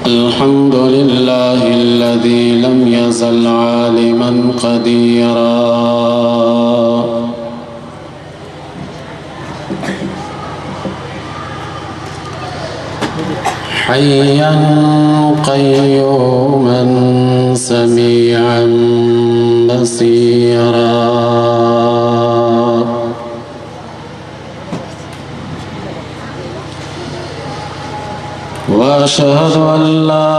الحمد لله الذي لم يزل عالما قديرا حيا قيوما سميعا بصيرا وأشهد أن لا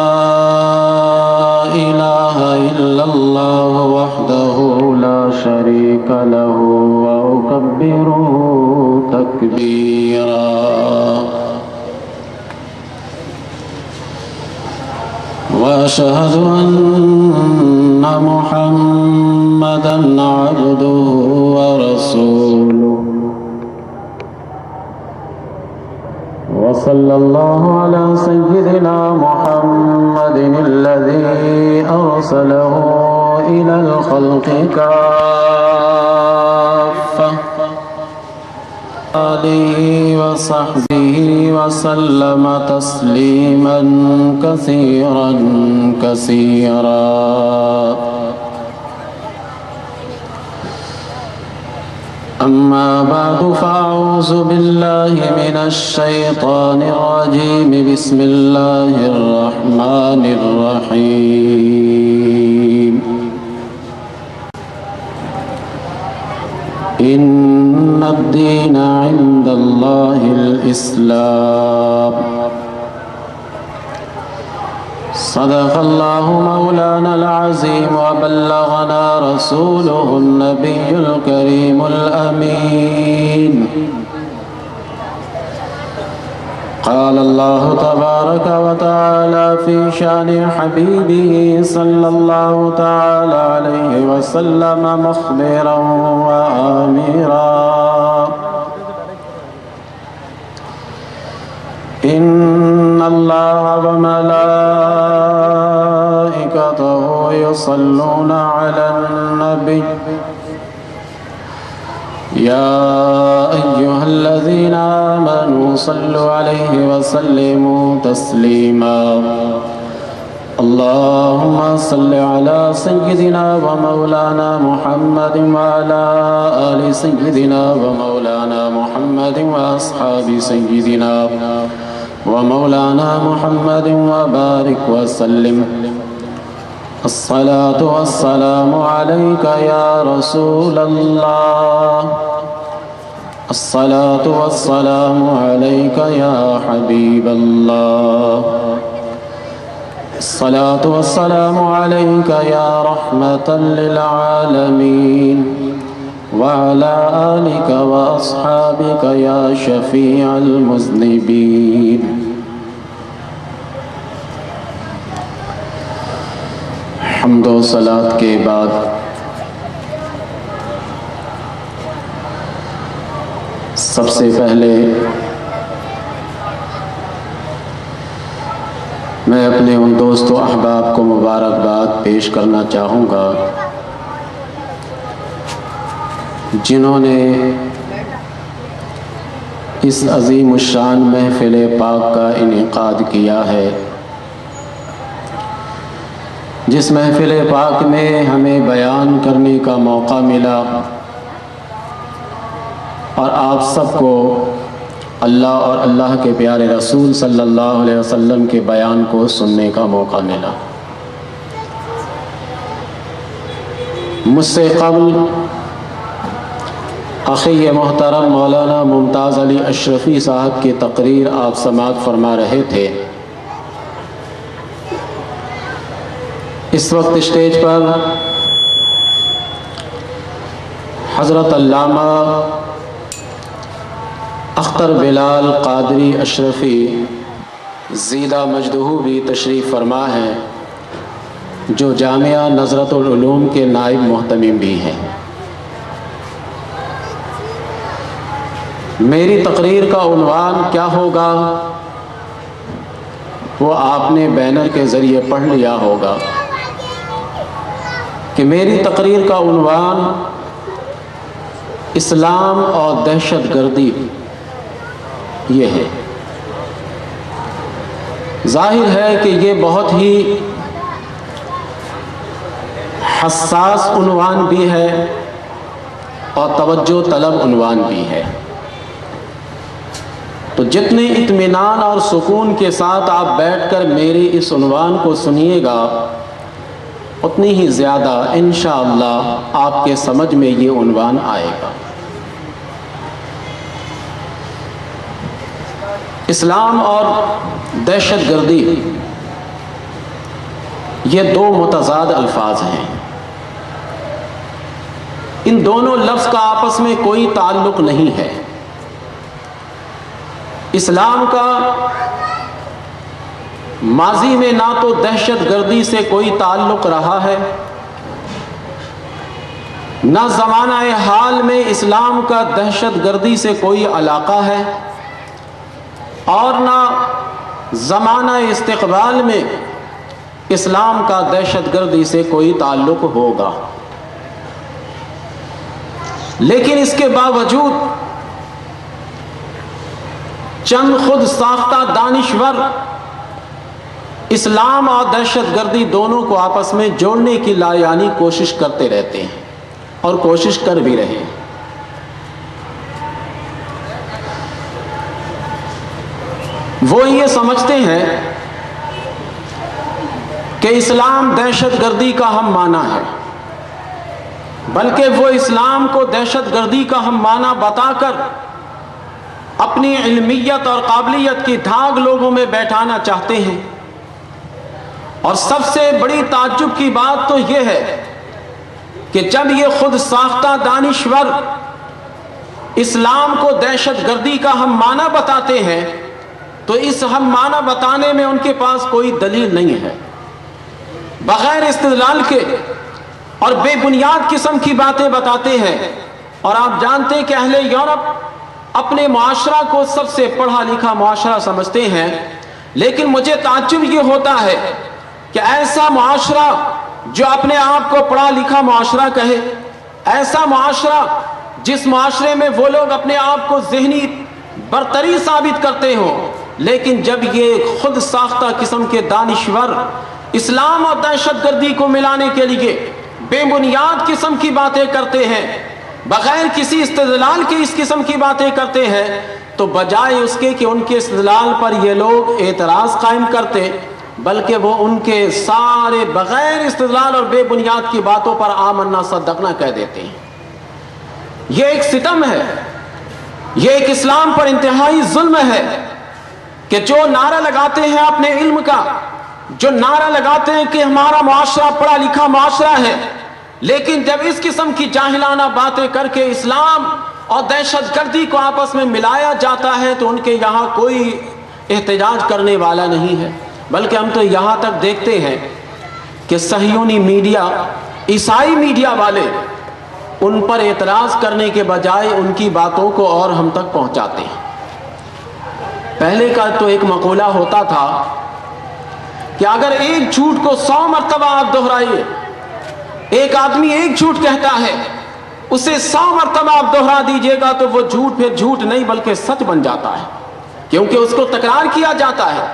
إله إلا الله وحده لا شريك له وأكبره تكبيرا وأشهد أن محمدا عبده ورسوله وصلى الله على سيدنا محمد الذي أرسله إلى الخلق كافة آله وصحبه وسلم تسليما كثيرا كثيرا أما بعد فأعوذ بالله من الشيطان الرجيم بسم الله الرحمن الرحيم إن الدين عند الله الإسلام صدق الله مولانا العظيم وبلغنا رسوله النبي الكريم الأمين قال الله تبارك وتعالى في شان حبيبه صلى الله تعالى عليه وسلم مخبرا وآمرا إن الله وملائكته يصلون على النبي يا أيها الذين آمنوا صلوا عليه وسلموا تسليما اللهم صل على سيدنا ومولانا محمد وعلى آل سيدنا ومولانا محمد وأصحاب سيدنا ومولانا محمد وبارك وسلم الصلاة والسلام عليك يا رسول الله الصلاة والسلام عليك يا حبيب الله الصلاة والسلام عليك يا رحمة للعالمين وعلى آلك وأصحابك يا شفيع المذنبين حمد و صلاۃ کے بعد سب سے پہلے میں اپنے ان دوست و احباب کو مبارکباد پیش کرنا چاہوں گا جنہوں نے اس عظیم الشان محفل پاک کا انعقاد کیا ہے، جس محفل پاک میں ہمیں بیان کرنے کا موقع ملا اور آپ سب کو اللہ اور اللہ کے پیارے رسول صلی اللہ علیہ وسلم کے بیان کو سننے کا موقع ملا۔ مجھ سے قبل اخی محترم مولانا ممتاز علی اشرفی صاحب کی تقریر آپ سماعت فرما رہے تھے۔ اس وقت اسٹیج پر حضرت علامہ اختر بلال قادری اشرفی زیدہ مجدہ بھی تشریف فرما ہیں، جو جامعہ نظرت العلوم کے نائب محتمم بھی ہیں۔ میری تقریر کا عنوان کیا ہوگا وہ آپ نے بینر کے ذریعے پڑھ لیا ہوگا کہ میری تقریر کا عنوان اسلام اور دہشت گردی یہ ہے۔ ظاہر ہے کہ یہ بہت ہی حساس عنوان بھی ہے اور توجہ طلب عنوان بھی ہے، تو جتنے اطمینان اور سکون کے ساتھ آپ بیٹھ کر میری اس عنوان کو سنیے گا، اتنی ہی زیادہ انشاءاللہ آپ کے سمجھ میں یہ عنوان آئے گا۔ اسلام اور دہشت گردی یہ دو متضاد الفاظ ہیں، ان دونوں لفظ کا آپس میں کوئی تعلق نہیں ہے۔ اسلام کا ماضی میں نہ تو دہشت گردی سے کوئی تعلق رہا ہے، نہ زمانہ حال میں اسلام کا دہشت گردی سے کوئی علاقہ ہے، اور نہ زمانہ استقبال میں اسلام کا دہشت گردی سے کوئی تعلق ہوگا۔ لیکن اس کے باوجود چند خود ساختہ دانشور اسلام اور دہشت گردی دونوں کو آپس میں جوڑنے کی لایعنی کوشش کرتے رہتے ہیں اور کوشش کر بھی رہے ہیں۔ وہ یہ سمجھتے ہیں کہ اسلام دہشت گردی کا ہم معنی ہے، بلکہ وہ اسلام کو دہشت گردی کا ہم معنی بتا کر اپنی علمیت اور قابلیت کی دھاگ لوگوں میں بیٹھانا چاہتے ہیں۔ اور سب سے بڑی تعجب کی بات تو یہ ہے کہ جب یہ خود ساختہ دانشور اسلام کو دہشت گردی کا ہم معنی بتاتے ہیں تو اس ہم معنی بتانے میں ان کے پاس کوئی دلیل نہیں ہے، بغیر استدلال کے اور بے بنیاد قسم کی باتیں بتاتے ہیں۔ اور آپ جانتے ہیں کہ اہل یورپ اپنے معاشرہ کو سب سے پڑھا لکھا معاشرہ سمجھتے ہیں، لیکن مجھے تعجب یہ ہوتا ہے کہ ایسا معاشرہ جو اپنے آپ کو پڑھا لکھا معاشرہ کہے، ایسا معاشرہ جس معاشرے میں وہ لوگ اپنے آپ کو ذہنی برتری ثابت کرتے ہوں، لیکن جب یہ خود ساختہ قسم کے دانشور اسلام اور دہشت گردی کو ملانے کے لیے بے بنیاد قسم کی باتیں کرتے ہیں، بغیر کسی استدلال کے اس قسم کی باتیں کرتے ہیں، تو بجائے اس کے کہ ان کے استدلال پر یہ لوگ اعتراض قائم کرتے، بلکہ وہ ان کے سارے بغیر استدلال اور بے بنیاد کی باتوں پر آمنا صدقنا کہہ دیتے ہیں۔ یہ ایک ستم ہے، یہ ایک اسلام پر انتہائی ظلم ہے کہ جو نعرہ لگاتے ہیں اپنے علم کا، جو نعرہ لگاتے ہیں کہ ہمارا معاشرہ پڑھا لکھا معاشرہ ہے، لیکن جب اس قسم کی جاہلانہ باتیں کر کے اسلام اور دہشت گردی کو آپس میں ملایا جاتا ہے تو ان کے یہاں کوئی احتجاج کرنے والا نہیں ہے، بلکہ ہم تو یہاں تک دیکھتے ہیں کہ صہیونی میڈیا، عیسائی میڈیا والے ان پر اعتراض کرنے کے بجائے ان کی باتوں کو اور ہم تک پہنچاتے ہیں۔ پہلے کا تو ایک مقولہ ہوتا تھا کہ اگر ایک جھوٹ کو 100 مرتبہ آپ دہرائیے، ایک آدمی ایک جھوٹ کہتا ہے، اسے 100 مرتبہ آپ دہرا دیجئے گا تو وہ جھوٹ پھر جھوٹ نہیں بلکہ سچ بن جاتا ہے، کیونکہ اس کو تکرار کیا جاتا ہے،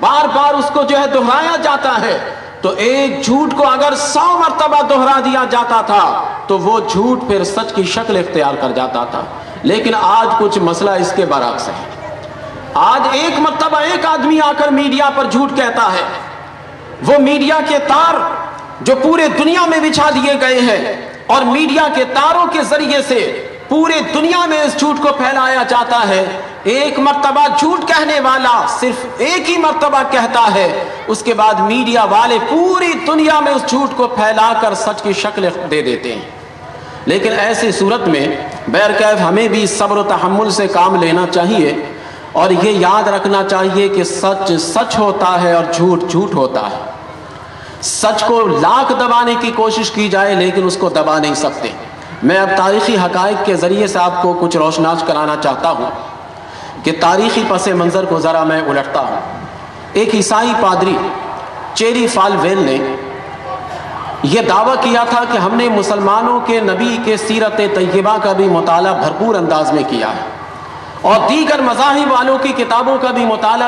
بار بار اس کو جو ہے دہرایا جاتا ہے۔ تو ایک جھوٹ کو اگر 100 مرتبہ دہرا دیا جاتا تھا تو وہ جھوٹ پھر سچ کی شکل اختیار کر جاتا تھا۔ لیکن آج کچھ مسئلہ اس کے برعکس ہے، آج ایک مرتبہ ایک آدمی آ کر میڈیا پر جھوٹ کہتا ہے، وہ میڈیا کے تار جو پورے دنیا میں بچھا دیے گئے ہیں اور میڈیا کے تاروں کے ذریعے سے پورے دنیا میں اس جھوٹ کو پھیلایا جاتا ہے۔ ایک مرتبہ جھوٹ کہنے والا صرف ایک ہی مرتبہ کہتا ہے، اس کے بعد میڈیا والے پوری دنیا میں اس جھوٹ کو پھیلا کر سچ کی شکل دے دیتے ہیں۔ لیکن ایسی صورت میں بہرکیف ہمیں بھی صبر و تحمل سے کام لینا چاہیے، اور یہ یاد رکھنا چاہیے کہ سچ سچ ہوتا ہے اور جھوٹ جھوٹ ہوتا ہے۔ سچ کو لاکھ دبانے کی کوشش کی جائے لیکن اس کو دبا نہیں سکتے۔ میں اب تاریخی حقائق کے ذریعے سے آپ کو کچھ روشناس کرانا چاہتا ہوں کہ تاریخی پس منظر کو ذرا میں الٹتا ہوں۔ ایک عیسائی پادری چیری فالویل نے یہ دعویٰ کیا تھا کہ ہم نے مسلمانوں کے نبی کے سیرت طیبہ کا بھی مطالعہ بھرپور انداز میں کیا ہے اور دیگر مذاہب والوں کی کتابوں کا بھی مطالعہ